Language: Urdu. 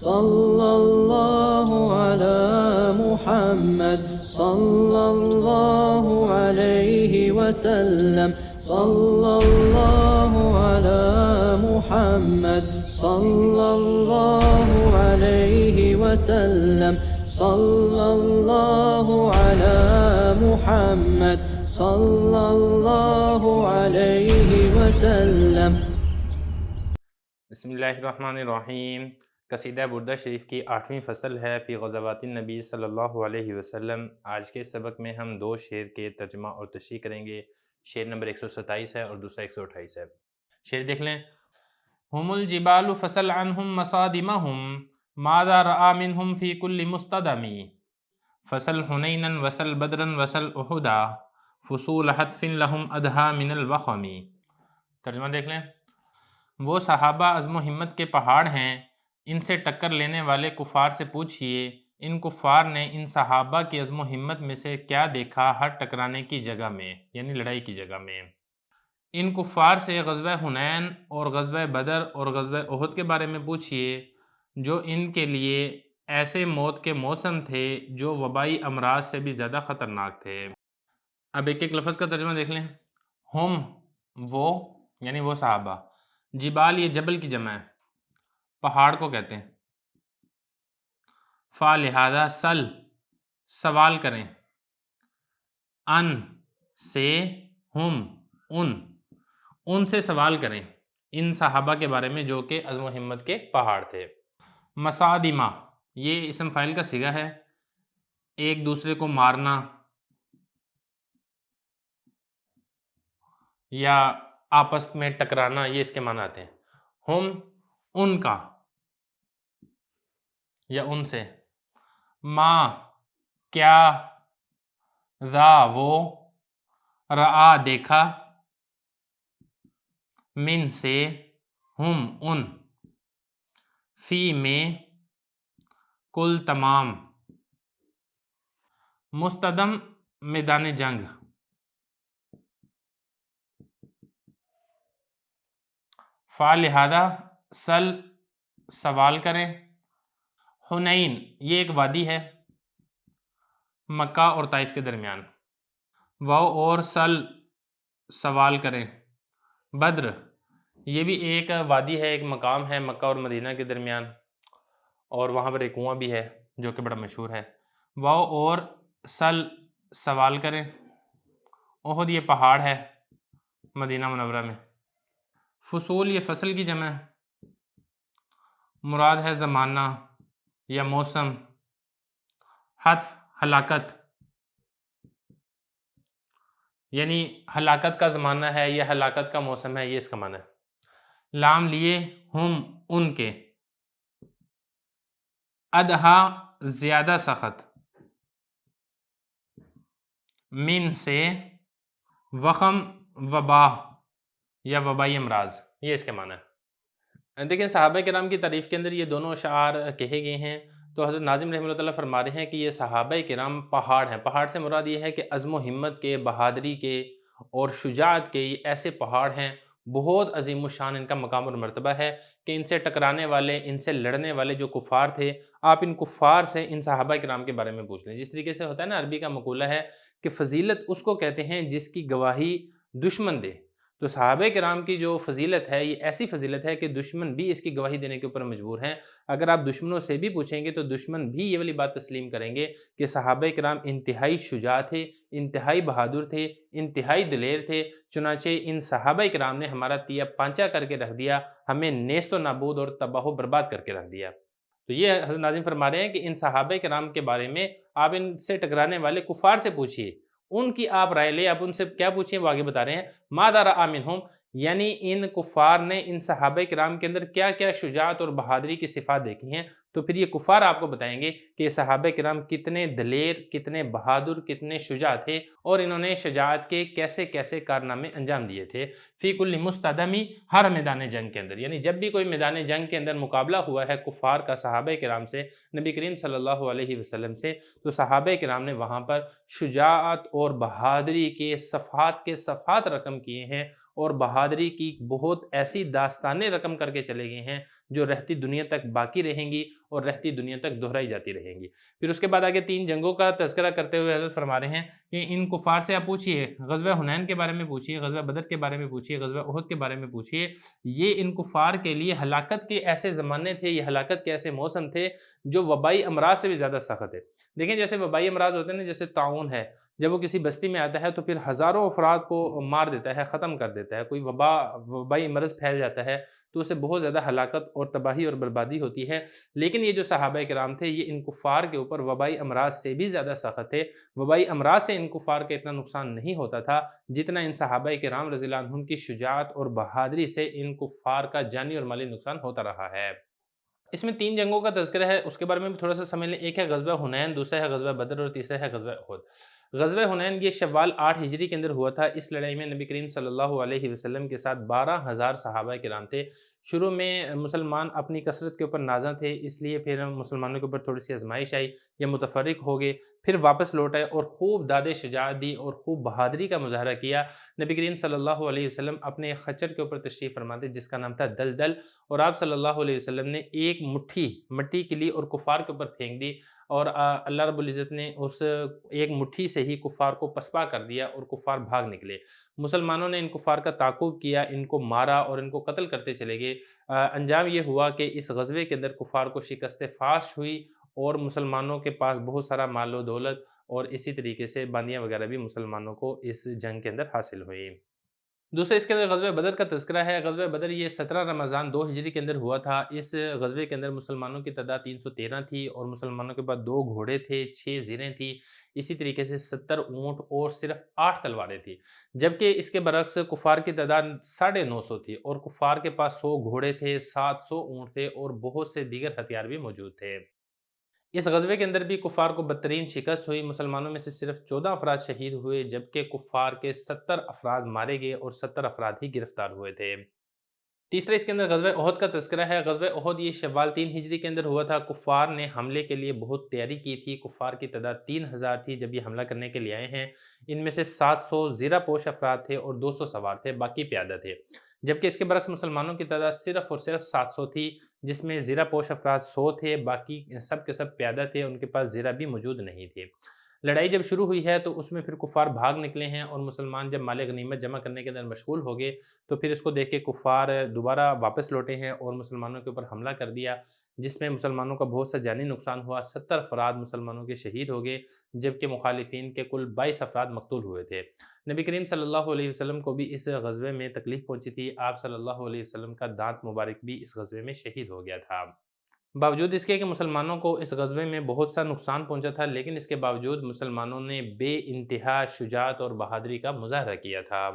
صلى الله على محمد صلى الله عليه وسلم صلى الله على محمد صلى الله عليه وسلم صلى الله على محمد صلى الله عليه وسلم۔ بسم اللہ الرحمن الرحیم۔ قصیدہ بردہ شریف کی 8ویں فصل ہے فی غزوات النبی صلی اللہ علیہ وسلم۔ آج کے سبق میں ہم 2 شعر کے ترجمہ اور تشریح کریں گے۔ شعر نمبر 127 ہے اور دوسرا 128 ہے۔ شعر دیکھ لیں۔ ہم الجبال فصل عنہم مصادمہم ماذا رآ منہم فی کل مستدمی فصل حنینا وصل بدرا وصل احدا فصول حتف لہم ادھا من الوخمی۔ ترجمہ دیکھ لیں۔ وہ صحابہ عزم و ہمت کے پہاڑ ہیں، ان سے ٹکر لینے والے کفار سے پوچھئے ان کفار نے ان صحابہ کی عزم و ہمت میں سے کیا دیکھا ہر ٹکرانے کی جگہ میں، یعنی لڑائی کی جگہ میں۔ ان کفار سے غزوہ حنین اور غزوہ بدر اور غزوہ احد کے بارے میں پوچھئے جو ان کے لیے ایسے موت کے موسم تھے جو وبائی امراض سے بھی زیادہ خطرناک تھے۔ اب ایک ایک لفظ کا ترجمہ دیکھ لیں۔ ہم وہ، یعنی وہ صحابہ، جبال یہ جبل کی جمع ہے، پہاڑ کو کہتے ہیں۔ فا لہذا سل سوال کریں، ان سے، ہم ان سے سوال کریں ان صحابہ کے بارے میں جو کہ عزم و ہمت کے پہاڑ تھے۔ مصادمہ یہ اسم فاعل کا صیغہ ہے، ایک دوسرے کو مارنا یا آپس میں ٹکرانا، یہ اس کے معنی آتے ہیں۔ ہم ان کا یا ان سے، ما کیا، ذا وہ، رآ دیکھا، من سے، ہم ان، فی میں، کل تمام، مستدم میدان جنگ، فا لہذا سل سوال کریں، حنین یہ ایک وادی ہے مکہ اور طائف کے درمیان، واو اور سل سوال کریں، بدر یہ بھی ایک وادی ہے، ایک مقام ہے مکہ اور مدینہ کے درمیان، اور وہاں پر ایک کنواں بھی ہے جو کہ بڑا مشہور ہے۔ واو اور سل سوال کریں، احد یہ پہاڑ ہے مدینہ منورہ میں۔ فصول یہ فصل کی جمع ہے، مراد ہے زمانہ یا موسم۔ حتف ہلاکت، یعنی ہلاکت کا زمانہ ہے یا ہلاکت کا موسم ہے، یہ اس کا معنی ہے۔ لام لیے ہم ان کے، ادھا زیادہ سخت، من سے، وخم وبا یا وبائی امراض، یہ اس کے معنی ہے۔ دیکھیں صحابہ کرام کی تعریف کے اندر یہ دونوں اشعار کہے گئے ہیں، تو حضرت ناظم رحمہ اللہ تعالیٰ فرما رہے ہیں کہ یہ صحابہ کرام پہاڑ ہیں۔ پہاڑ سے مراد یہ ہے کہ عزم و ہمت کے، بہادری کے اور شجاعت کے یہ ایسے پہاڑ ہیں، بہت عظیم الشان ان کا مقام اور مرتبہ ہے کہ ان سے ٹکرانے والے، ان سے لڑنے والے جو کفار تھے، آپ ان کفار سے ان صحابہ کرام کے بارے میں پوچھ لیں۔ جس طریقے سے ہوتا ہے نا، عربی کا مقولہ ہے کہ فضیلت اس کو کہتے ہیں جس کی گواہی دشمن دے، تو صحابہ کرام کی جو فضیلت ہے یہ ایسی فضیلت ہے کہ دشمن بھی اس کی گواہی دینے کے اوپر مجبور ہیں۔ اگر آپ دشمنوں سے بھی پوچھیں گے تو دشمن بھی یہ والی بات تسلیم کریں گے کہ صحابہ کرام انتہائی شجاع تھے، انتہائی بہادر تھے، انتہائی دلیر تھے، چنانچہ ان صحابہ کرام نے ہمارا تیا پانچا کر کے رکھ دیا، ہمیں نیست و نابود اور تباہ و برباد کر کے رکھ دیا۔ تو یہ حضرت ناظم فرما رہے ہیں کہ ان صحابہ کرام کے بارے میں آپ ان سے ٹکرانے والے کفار سے پوچھئے، ان کی آپ رائے لے، آپ ان سے کیا پوچھیں، وہ آگے بتا رہے ہیں ماذا رأى منہم، یعنی ان کفار نے ان صحابہ کرام کے اندر کیا کیا شجاعت اور بہادری کی صفات دیکھی ہیں، تو پھر یہ کفار آپ کو بتائیں گے کہ یہ صحابہ کرام کتنے دلیر، کتنے بہادر، کتنے شجاع تھے، اور انہوں نے شجاعت کے کیسے کیسے کارنامے انجام دیے تھے۔ فی کل مستدمی، ہر میدان جنگ کے اندر، یعنی جب بھی کوئی میدان جنگ کے اندر مقابلہ ہوا ہے کفار کا صحابہ کرام سے، نبی کریم صلی اللہ علیہ وسلم سے، تو صحابہ کرام نے وہاں پر شجاعت اور بہادری کے صفحات رقم کیے ہیں، اور بہادری کی بہت ایسی داستانیں رقم کر کے چلے گئے ہیں جو رہتی دنیا تک باقی رہیں گی اور رہتی دنیا تک دہرائی جاتی رہیں گی۔ پھر اس کے بعد آگے 3 جنگوں کا تذکرہ کرتے ہوئے حضرت فرما رہے ہیں کہ ان کفار سے آپ پوچھئے، غزوہ حنین کے بارے میں پوچھئے، غزوہ بدر کے بارے میں پوچھئے، غزوہ احد کے بارے میں پوچھئے، یہ ان کفار کے لیے ہلاکت کے ایسے زمانے تھے، یہ ہلاکت کے ایسے موسم تھے جو وبائی امراض سے بھی زیادہ سخت ہے۔ دیکھیں جیسے وبائی امراض ہوتے ہیں نا، جیسے طاعون ہے، جب وہ کسی بستی میں آتا ہے تو پھر ہزاروں افراد کو مار دیتا ہے، ختم کر دیتا ہے۔ کوئی وبائی مرض پھیل جاتا ہے تو اسے بہت زیادہ ہلاکت اور تباہی اور بربادی ہوتی ہے، لیکن یہ جو صحابہ کرام تھے یہ ان کفار کے اوپر وبائی امراض سے بھی زیادہ سخت تھے۔ وبائی امراض سے ان کفار کا اتنا نقصان نہیں ہوتا تھا جتنا ان صحابہ کرام رضی اللہ عنہم کی شجاعت اور بہادری سے ان کفار کا جانی اور مالی نقصان ہوتا رہا ہے۔ اس میں 3 جنگوں کا تذکرہ ہے، اس کے بارے میں بھی تھوڑا سا سمجھ لیں۔ ایک ہے غزوہ حنین، دوسرا ہے غزوہ بدر اور تیسرا ہے غزوہ احد۔ غزوہ حنین یہ شوال 8 ہجری کے اندر ہوا تھا۔ اس لڑائی میں نبی کریم صلی اللہ علیہ وسلم کے ساتھ 12,000 صحابہ کرام تھے۔ شروع میں مسلمان اپنی کثرت کے اوپر نازاں تھے، اس لیے پھر مسلمانوں کے اوپر تھوڑی سی آزمائش آئی، یہ متفرق ہو گئے، پھر واپس لوٹ آئے اور خوب داد شجاعت دی اور خوب بہادری کا مظاہرہ کیا۔ نبی کریم صلی اللہ علیہ وسلم اپنے خچر کے اوپر تشریف فرماتے جس کا نام تھا دلدل، اور آپ صلی اللہ علیہ وسلم نے ایک مٹھی مٹی کے لیے اور کفار کے اوپر پھینک دی، اور اللہ رب العزت نے اس ایک مٹھی سے ہی کفار کو پسپا کر دیا اور کفار بھاگ نکلے۔ مسلمانوں نے ان کفار کا تعاقب کیا، ان کو مارا اور ان کو قتل کرتے چلے گئے۔ انجام یہ ہوا کہ اس غزوے کے اندر کفار کو شکست فاش ہوئی اور مسلمانوں کے پاس بہت سارا مال و دولت اور اسی طریقے سے باندیاں وغیرہ بھی مسلمانوں کو اس جنگ کے اندر حاصل ہوئی۔ دوسرا اس کے اندر غزوہ بدر کا تذکرہ ہے۔ غزوہ بدر یہ 17 رمضان 2 ہجری کے اندر ہوا تھا۔ اس غزوے کے اندر مسلمانوں کی تعداد 313 تھی اور مسلمانوں کے پاس 2 گھوڑے تھے، 6 زیریں تھیں، اسی طریقے سے 70 اونٹ اور صرف 8 تلواریں تھیں، جبکہ اس کے برعکس کفار کی تعداد 950 تھی اور کفار کے پاس 100 گھوڑے تھے، 700 اونٹ تھے اور بہت سے دیگر ہتھیار بھی موجود تھے۔ اس غزوے کے اندر بھی کفار کو بدترین شکست ہوئی، مسلمانوں میں سے صرف 14 افراد شہید ہوئے، جبکہ کفار کے 70 افراد مارے گئے اور 70 افراد ہی گرفتار ہوئے تھے۔ تیسرا اس کے اندر غزوہ احد کا تذکرہ ہے۔ غزوہ احد یہ شوال 3 ہجری کے اندر ہوا تھا۔ کفار نے حملے کے لیے بہت تیاری کی تھی، کفار کی تعداد 3000 تھی جب یہ حملہ کرنے کے لیے آئے ہیں۔ ان میں سے 700 زیرہ پوش افراد تھے اور 200 سوار تھے، باقی پیادہ تھے، جبکہ اس کے برعکس مسلمانوں کی تعداد صرف اور صرف 700 تھی، جس میں زیرہ پوش افراد 100 تھے، باقی سب کے سب پیادہ تھے، ان کے پاس زیرہ بھی موجود نہیں تھے۔ لڑائی جب شروع ہوئی ہے تو اس میں پھر کفار بھاگ نکلے ہیں اور مسلمان جب مال غنیمت جمع کرنے کے اندر مشغول ہو گئے تو پھر اس کو دیکھ کے کفار دوبارہ واپس لوٹے ہیں اور مسلمانوں کے اوپر حملہ کر دیا، جس میں مسلمانوں کا بہت سا جانی نقصان ہوا۔ 70 افراد مسلمانوں کے شہید ہو گئے، جبکہ مخالفین کے کل 22 افراد مقتول ہوئے تھے۔ نبی کریم صلی اللہ علیہ وسلم کو بھی اس غزوے میں تکلیف پہنچی تھی، آپ صلی اللہ علیہ وسلم کا دانت مبارک بھی اس غزوے میں شہید ہو گیا تھا۔ باوجود اس کے کہ مسلمانوں کو اس غزوے میں بہت سا نقصان پہنچا تھا، لیکن اس کے باوجود مسلمانوں نے بے انتہا شجاعت اور بہادری کا مظاہرہ کیا تھا۔